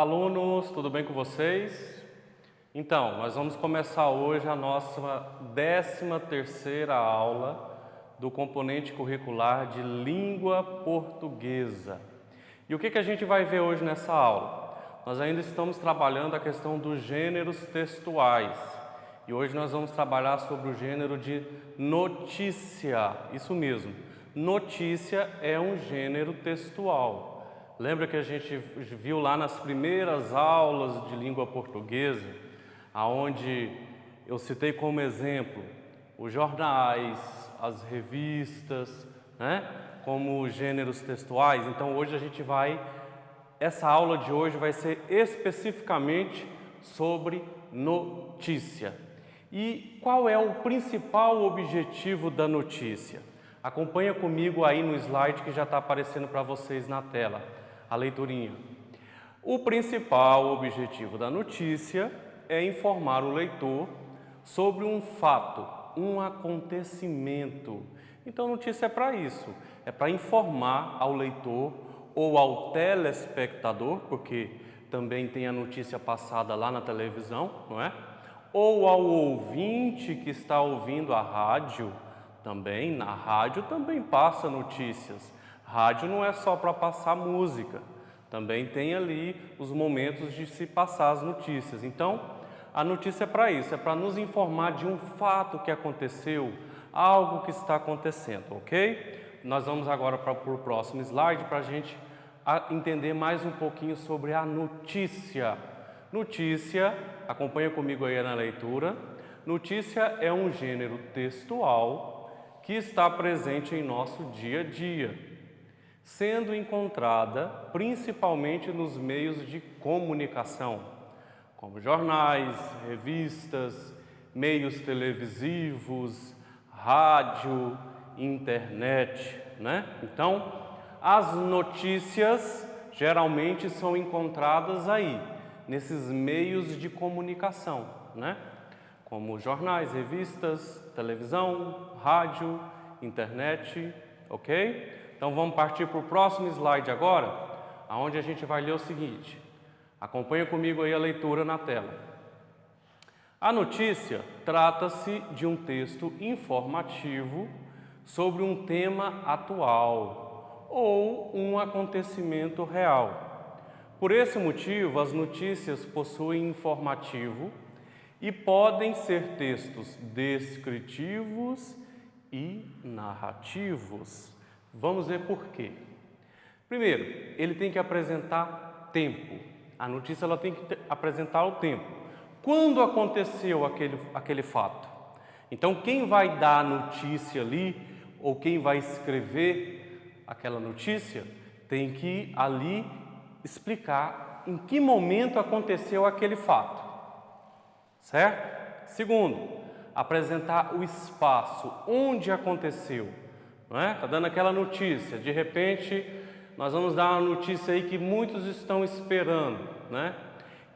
Olá, alunos, tudo bem com vocês? Então, nós vamos começar hoje a nossa 13ª aula do componente curricular de língua portuguesa. E o que a gente vai ver hoje nessa aula? Nós ainda estamos trabalhando a questão dos gêneros textuais. E hoje nós vamos trabalhar sobre o gênero de notícia. Isso mesmo, notícia é um gênero textual. Lembra que a gente viu lá nas primeiras aulas de língua portuguesa, aonde eu citei como exemplo os jornais, as revistas, né, como gêneros textuais. Então hoje essa aula de hoje vai ser especificamente sobre notícia. E qual é o principal objetivo da notícia? Acompanha comigo aí no slide que já está aparecendo para vocês na tela, a leiturinha. O principal objetivo da notícia é informar o leitor sobre um fato, um acontecimento. Então, notícia é para isso, é para informar ao leitor ou ao telespectador, porque também tem a notícia passada lá na televisão, não é? Ou ao ouvinte que está ouvindo a rádio, também, na rádio também passa notícias. Rádio não é só para passar música, também tem ali os momentos de se passar as notícias. Então, a notícia é para isso, é para nos informar de um fato que aconteceu, algo que está acontecendo, ok? Nós vamos agora para o próximo slide para a gente entender mais um pouquinho sobre a notícia. Notícia, acompanha comigo aí na leitura. Notícia é um gênero textual que está presente em nosso dia a dia, sendo encontrada principalmente nos meios de comunicação, como jornais, revistas, meios televisivos, rádio, internet, né? Então, as notícias geralmente são encontradas aí, nesses meios de comunicação, né? Como jornais, revistas, televisão, rádio, internet, ok? Então vamos partir para o próximo slide agora, onde a gente vai ler o seguinte. Acompanha comigo aí a leitura na tela. A notícia trata-se de um texto informativo sobre um tema atual ou um acontecimento real. Por esse motivo, as notícias possuem informativo e podem ser textos descritivos e narrativos. Vamos ver por quê. Primeiro, ele tem que apresentar tempo. A notícia ela tem que apresentar o tempo. Quando aconteceu aquele fato? Então, quem vai dar a notícia ali, ou quem vai escrever aquela notícia, tem que ali explicar em que momento aconteceu aquele fato. Certo? Segundo, apresentar o espaço onde aconteceu. Não é? Tá dando aquela notícia, de repente nós vamos dar uma notícia aí que muitos estão esperando, né?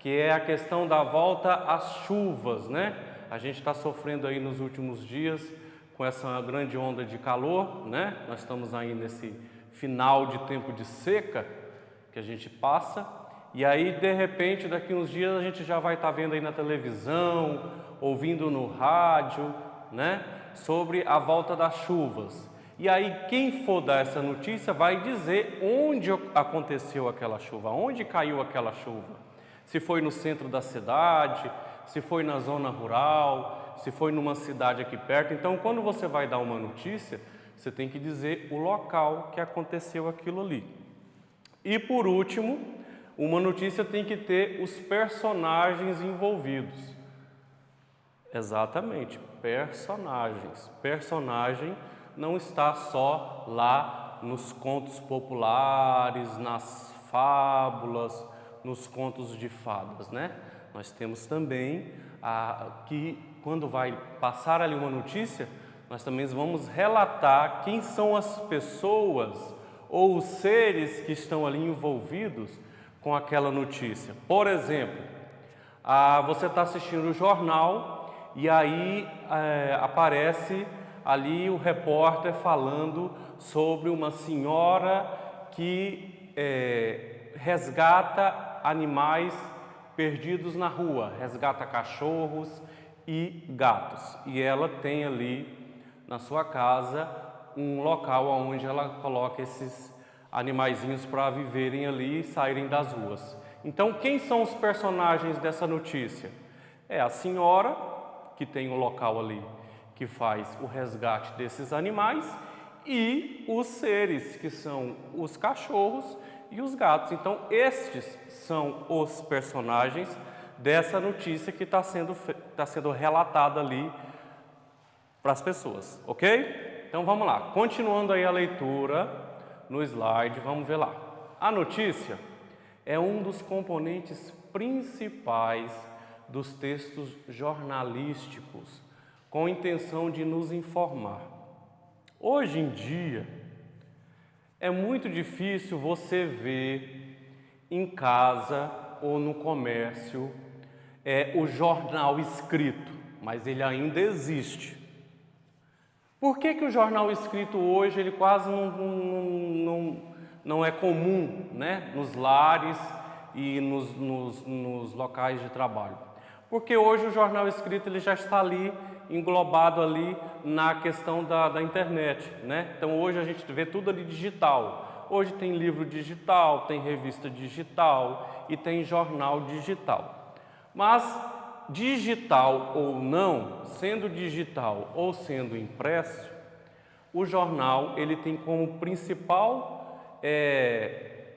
Que é a questão da volta às chuvas, né? A gente está sofrendo aí nos últimos dias com essa grande onda de calor, né? Nós estamos aí nesse final de tempo de seca que a gente passa, e aí de repente daqui uns dias a gente já vai estar vendo aí na televisão, ouvindo no rádio, né? Sobre a volta das chuvas. E aí quem for dar essa notícia vai dizer onde aconteceu aquela chuva, onde caiu aquela chuva. Se foi no centro da cidade, se foi na zona rural, se foi numa cidade aqui perto. Então, quando você vai dar uma notícia, você tem que dizer o local que aconteceu aquilo ali. E por último, uma notícia tem que ter os personagens envolvidos. Exatamente, personagens. Personagem não está só lá nos contos populares, nas fábulas, nos contos de fadas, né? Nós temos também que quando vai passar ali uma notícia, nós também vamos relatar quem são as pessoas ou os seres que estão ali envolvidos com aquela notícia. Por exemplo, você está assistindo o jornal e aí aparece ali o repórter falando sobre uma senhora que resgata animais perdidos na rua, resgata cachorros e gatos. E ela tem ali na sua casa um local onde ela coloca esses animaizinhos para viverem ali e saírem das ruas. Então, quem são os personagens dessa notícia? É a senhora, que tem o local ali, que faz o resgate desses animais, e os seres, que são os cachorros e os gatos. Então, estes são os personagens dessa notícia que está sendo relatada ali para as pessoas, ok? Então, vamos lá. Continuando aí a leitura no slide, vamos ver lá. A notícia é um dos componentes principais dos textos jornalísticos, com a intenção de nos informar. Hoje em dia, é muito difícil você ver em casa ou no comércio o jornal escrito, mas ele ainda existe. Por que o jornal escrito hoje ele quase não é comum, né, nos lares e nos locais de trabalho? Porque hoje o jornal escrito ele já está ali, englobado ali na questão da internet, né? Então hoje a gente vê tudo ali digital. Hoje tem livro digital, tem revista digital e tem jornal digital. Mas digital ou não, sendo digital ou sendo impresso, o jornal ele tem como principal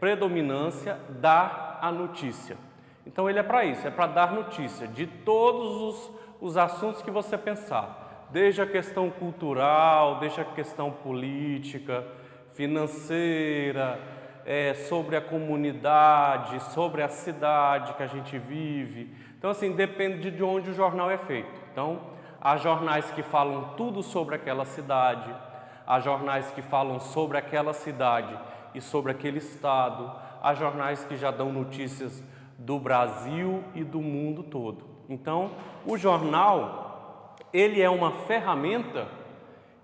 predominância dar a notícia. Então ele é para isso, é para dar notícia de todos os assuntos que você pensar, desde a questão cultural, desde a questão política, financeira, sobre a comunidade, sobre a cidade que a gente vive. Então assim, depende de onde o jornal é feito. Então, há jornais que falam tudo sobre aquela cidade, há jornais que falam sobre aquela cidade e sobre aquele estado, há jornais que já dão notícias do Brasil e do mundo todo. Então, o jornal, ele é uma ferramenta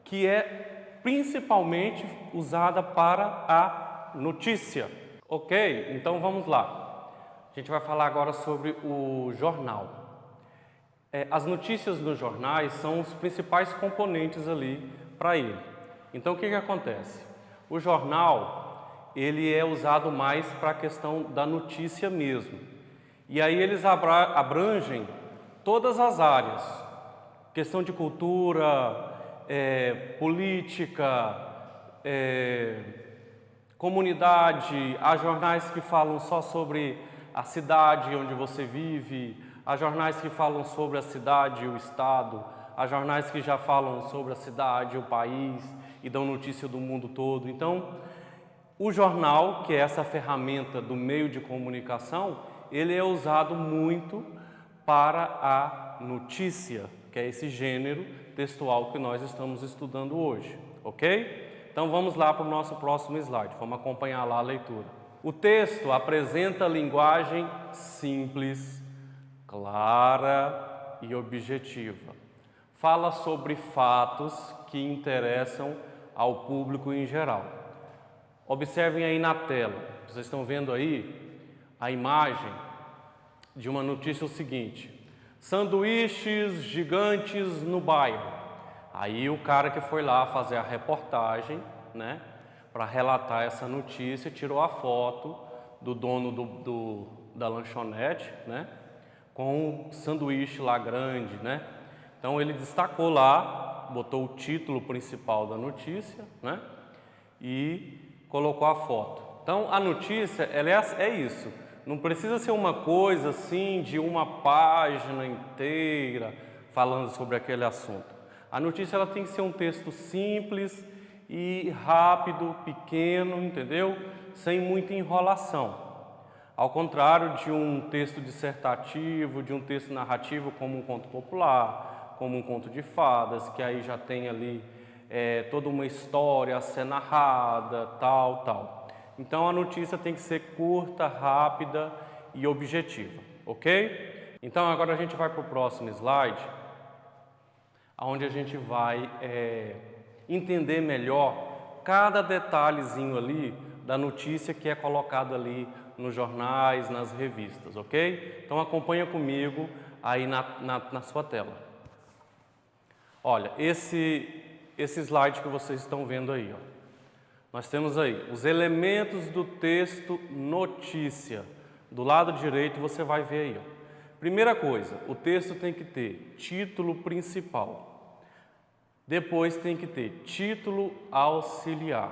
que é principalmente usada para a notícia. Ok? Então, vamos lá. A gente vai falar agora sobre o jornal. As notícias nos jornais são os principais componentes ali para ele. Então, o que acontece? O jornal, ele é usado mais para a questão da notícia mesmo. E aí eles abrangem todas as áreas. Questão de cultura, política, comunidade. Há jornais que falam só sobre a cidade onde você vive. Há jornais que falam sobre a cidade e o estado. Há jornais que já falam sobre a cidade e o país e dão notícia do mundo todo. Então, o jornal, que é essa ferramenta do meio de comunicação, ele é usado muito para a notícia, que é esse gênero textual que nós estamos estudando hoje, ok? Então vamos lá para o nosso próximo slide, vamos acompanhar lá a leitura. O texto apresenta linguagem simples, clara e objetiva. Fala sobre fatos que interessam ao público em geral. Observem aí na tela, vocês estão vendo aí a imagem de uma notícia o seguinte: sanduíches gigantes no bairro. Aí o cara que foi lá fazer a reportagem, né, para relatar essa notícia, tirou a foto do dono da lanchonete, né, com um sanduíche lá grande, né. Então ele destacou lá, botou o título principal da notícia, né, e colocou a foto. Então a notícia, ela é isso. Não precisa ser uma coisa assim de uma página inteira falando sobre aquele assunto. A notícia ela tem que ser um texto simples e rápido, pequeno, entendeu? Sem muita enrolação. Ao contrário de um texto dissertativo, de um texto narrativo como um conto popular, como um conto de fadas, que aí já tem ali toda uma história a ser narrada, tal. Então a notícia tem que ser curta, rápida e objetiva, ok? Então agora a gente vai para o próximo slide, onde a gente vai entender melhor cada detalhezinho ali da notícia que é colocado ali nos jornais, nas revistas, ok? Então acompanha comigo aí na sua tela. Olha, esse slide que vocês estão vendo aí, ó. Nós temos aí os elementos do texto notícia. Do lado direito você vai ver aí, ó. Primeira coisa, o texto tem que ter título principal. Depois tem que ter título auxiliar.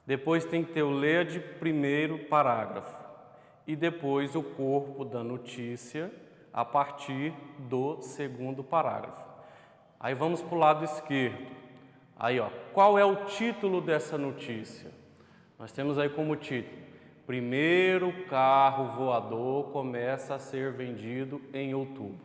Depois tem que ter o leia de primeiro parágrafo. E depois o corpo da notícia a partir do segundo parágrafo. Aí vamos para o lado esquerdo. Aí, ó, qual é o título dessa notícia? Nós temos aí como título: primeiro carro voador começa a ser vendido em outubro.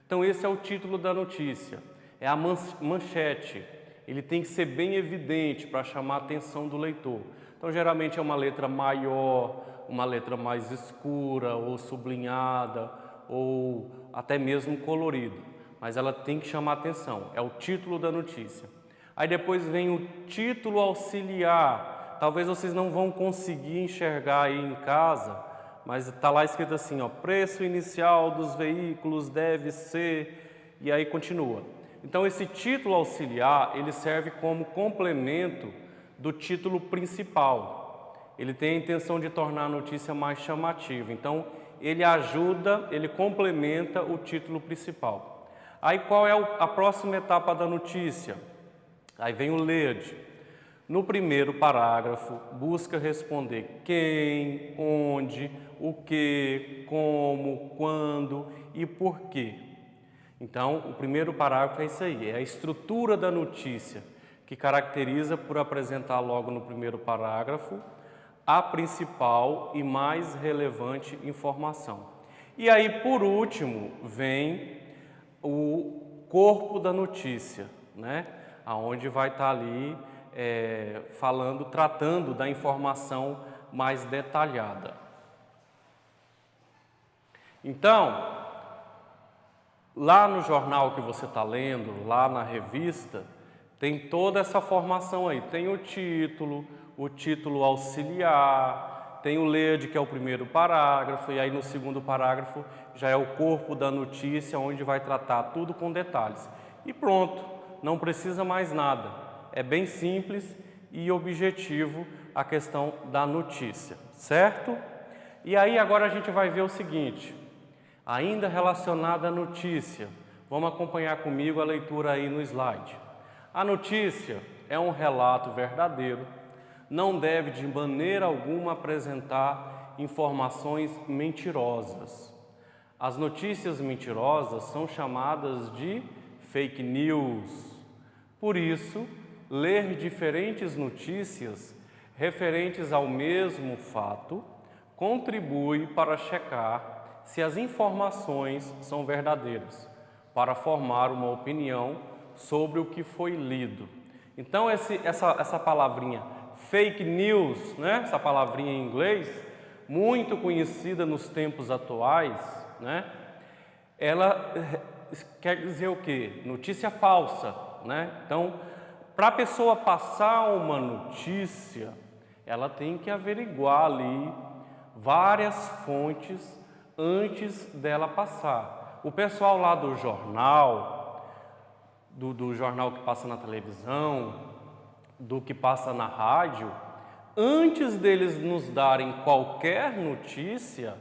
Então esse é o título da notícia, é a manchete. Ele tem que ser bem evidente para chamar a atenção do leitor. Então geralmente é uma letra maior, uma letra mais escura ou sublinhada ou até mesmo colorida. Mas ela tem que chamar a atenção, é o título da notícia. Aí depois vem o título auxiliar. Talvez vocês não vão conseguir enxergar aí em casa, mas está lá escrito assim, ó, preço inicial dos veículos deve ser, e aí continua. Então esse título auxiliar, ele serve como complemento do título principal. Ele tem a intenção de tornar a notícia mais chamativa. Então ele ajuda, ele complementa o título principal. Aí qual é a próxima etapa da notícia? Aí vem o lead. No primeiro parágrafo, busca responder quem, onde, o que, como, quando e por quê. Então, o primeiro parágrafo é isso aí, é a estrutura da notícia, que caracteriza por apresentar logo no primeiro parágrafo a principal e mais relevante informação. E aí, por último, vem o corpo da notícia, né? Aonde vai estar ali tratando da informação mais detalhada. Então, lá no jornal que você está lendo, lá na revista, tem toda essa formação aí. Tem o título auxiliar, tem o lead, que é o primeiro parágrafo, e aí no segundo parágrafo já é o corpo da notícia, onde vai tratar tudo com detalhes. E pronto, não precisa mais nada. É bem simples e objetivo a questão da notícia, certo? E aí agora a gente vai ver o seguinte, ainda relacionado à notícia, vamos acompanhar comigo a leitura aí no slide. A notícia é um relato verdadeiro, não deve de maneira alguma apresentar informações mentirosas. As notícias mentirosas são chamadas de fake news. Por isso, ler diferentes notícias referentes ao mesmo fato contribui para checar se as informações são verdadeiras, para formar uma opinião sobre o que foi lido. Então essa palavrinha fake news, né? Essa palavrinha em inglês, muito conhecida nos tempos atuais, né? Ela quer dizer o quê? Notícia falsa, né? Então, para a pessoa passar uma notícia, ela tem que averiguar ali várias fontes antes dela passar. O pessoal lá do jornal, do jornal que passa na televisão, do que passa na rádio, antes deles nos darem qualquer notícia,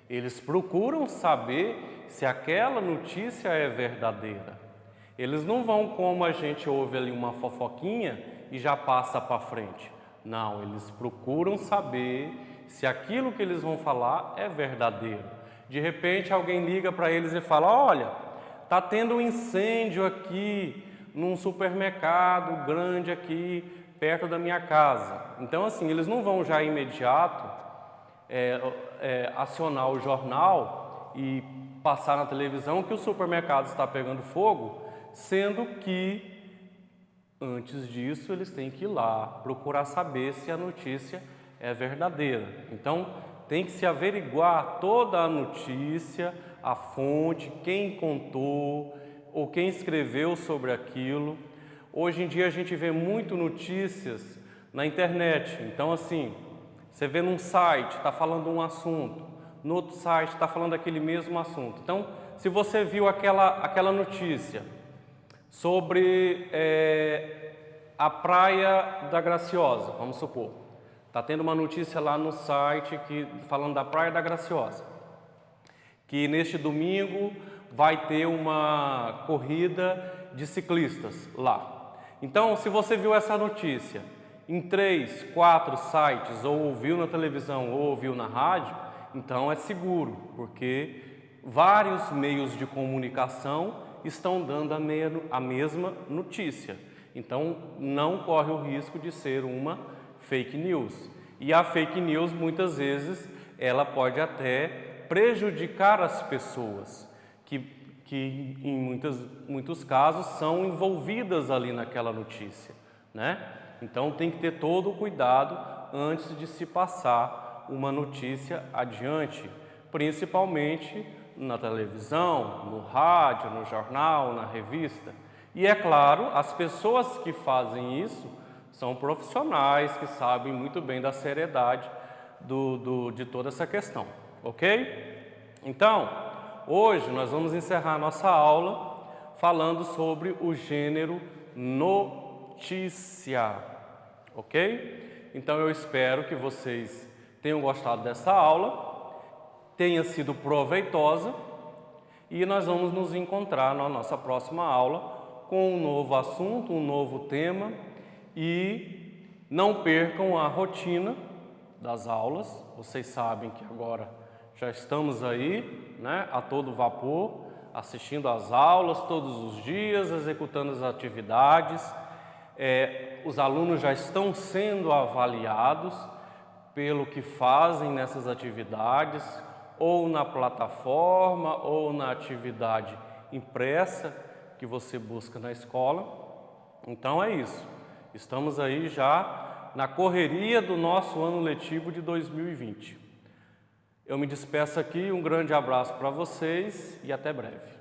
eles procuram saber se aquela notícia é verdadeira. Eles não vão como a gente ouve ali uma fofoquinha e já passa para frente. Não, eles procuram saber se aquilo que eles vão falar é verdadeiro. De repente alguém liga para eles e fala, olha, está tendo um incêndio aqui num supermercado grande aqui perto da minha casa. Então assim, eles não vão já imediato acionar o jornal e passar na televisão que o supermercado está pegando fogo, sendo que antes disso eles têm que ir lá procurar saber se a notícia é verdadeira. Então tem que se averiguar toda a notícia, a fonte, quem contou ou quem escreveu sobre aquilo. Hoje em dia a gente vê muito notícias na internet. Então assim, Você vê num site, está falando um assunto, no outro site está falando aquele mesmo assunto. Então, se você viu aquela notícia sobre a Praia da Graciosa, vamos supor, está tendo uma notícia lá no site falando da Praia da Graciosa, que neste domingo vai ter uma corrida de ciclistas lá. Então, se você viu essa notícia em 3, 4 sites, ou ouviu na televisão ou ouviu na rádio, então é seguro, porque vários meios de comunicação estão dando a mesma notícia. Então, não corre o risco de ser uma fake news. E a fake news, muitas vezes, ela pode até prejudicar as pessoas, que em muitos casos são envolvidas ali naquela notícia, né? Então, tem que ter todo o cuidado antes de se passar uma notícia adiante, principalmente na televisão, no rádio, no jornal, na revista. E é claro, as pessoas que fazem isso são profissionais que sabem muito bem da seriedade de toda essa questão, ok? Então, hoje nós vamos encerrar nossa aula falando sobre o gênero notícia, ok? Então eu espero que vocês tenham gostado dessa aula, tenha sido proveitosa e nós vamos nos encontrar na nossa próxima aula com um novo assunto, um novo tema e não percam a rotina das aulas. Vocês sabem que agora já estamos aí, né, a todo vapor, assistindo às aulas todos os dias, executando as atividades. Os alunos já estão sendo avaliados pelo que fazem nessas atividades, ou na plataforma, ou na atividade impressa que você busca na escola. Então é isso. Estamos aí já na correria do nosso ano letivo de 2020. Eu me despeço aqui, um grande abraço para vocês e até breve.